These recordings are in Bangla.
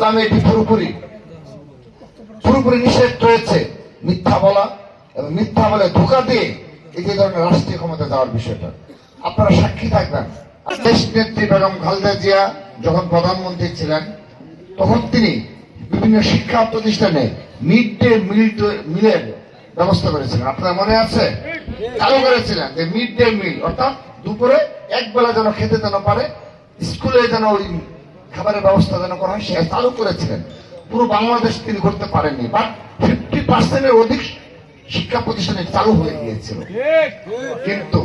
ইসলামে এটি পুরোপুরি নিষেধ রয়েছে। মিথ্যা বলা এবং মিথ্যা বলে ধোঁকা দিয়ে এই যে ধরনের রাষ্ট্রীয় ক্ষমতা যাওয়ার বিষয়টা আপনারা সাক্ষী থাকবেন। দেশ নেত্রী বেগম খালেদা জিয়া যখন প্রধানমন্ত্রী ছিলেন তখন তিনি বিভিন্ন শিক্ষা প্রতিষ্ঠানে মিড ডে মিলের ব্যবস্থা করেছিলেন। আপনার মনে আছে? চালু করেছিলেন যে মিড ডে মিল, অর্থাৎ দুপুরে এক বেলা যেন খেতে যেন পারে, স্কুলে যেন ওই খাবারের ব্যবস্থা যেন করা হয়, সে চালু করেছিলেন। পুরো বাংলাদেশ তিনি করতে পারেননি, বাট 50% অধিক শিক্ষা প্রতিষ্ঠানে চালু হয়ে গিয়েছিল। কিন্তু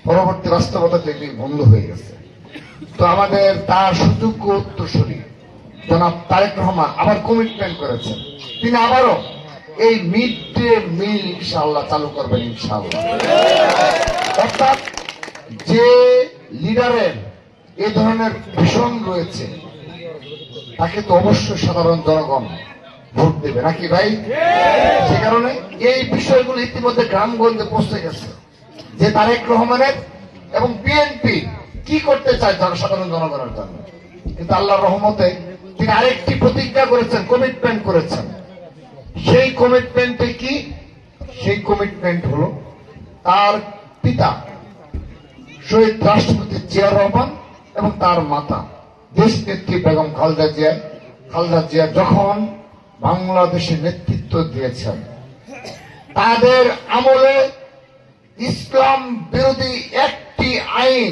পরবর্তী বাস্তবতা এটি বন্ধ হয়ে গেছে। তো আমাদের তার সুযোগ্য উত্তরসূরি জনাব তারেক রহমান আবার কমিটমেন্ট করেছেন, তিনি আবারও এই মিড ডে মিল ইনশাআল্লাহ চালু করবেন ইনশাআল্লাহ। অর্থাৎ যে লিডারের এই ধরনের ভীষণ রয়েছে তাকে তো অবশ্যই সাধারণ জনগণ ভোট দেবে, নাকি ভাই? সে কারণে এই বিষয়গুলো ইতিমধ্যে গ্রামগঞ্জে পৌঁছে গেছে যে তারেক রহমানের এবং বিএনপি কি করতে চায় সাধারণ জনগণের জন্য। কিন্তু আল্লাহর রহমতে তিনি আরেকটি প্রতিজ্ঞা করেছেন, কমিটমেন্ট করেছেন। সেই কমিটমেন্টে কি? সেই কমিটমেন্ট হলো তার পিতা শহীদ রাষ্ট্রপতি জিয়াউর রহমান এবং তার মাতা দেশ নেত্রী বেগম খালেদা জিয়া যখন বাংলাদেশে নেতৃত্ব দিয়েছেন তাদের আমলে ইসলাম বিরোধী একটি আইন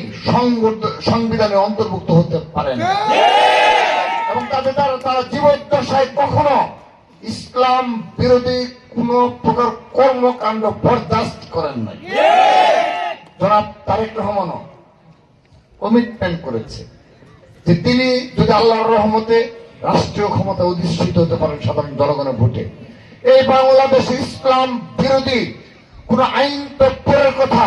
সংবিধানে অন্তর্ভুক্ত হতে পারে না এবং তারা জীবদ্দশায় কখনো ইসলাম বিরোধী কোন প্রকার কর্মকাণ্ড বরদাস্ত করেন নাই। জনাব তারেক রহমানও কমিটমেন্ট করেছে যে তিনি যদি আল্লাহর রহমতে রাষ্ট্রীয় ক্ষমতা অধিষ্ঠিত হতে পারেন সাধারণ জনগণের ভোটে, এই বাংলাদেশে ইসলাম বিরোধী কোন আইন তৎপরের কথা,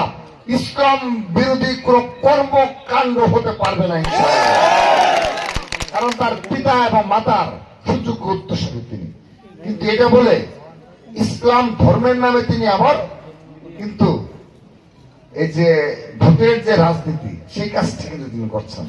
ইসলাম বিরোধী কোন কর্মকাণ্ড হতে পারবে না ইনশাআল্লাহ। কারণ তার পিতা এবং মাতার সুযোগ্য উত্তরসূরি তিনি। কিন্তু এটা বলে ইসলাম ধর্মের নামে তিনি আবার কিন্তু এই যে ভোটের যে রাজনীতি সেই কাজটা কিন্তু তিনি করছেন।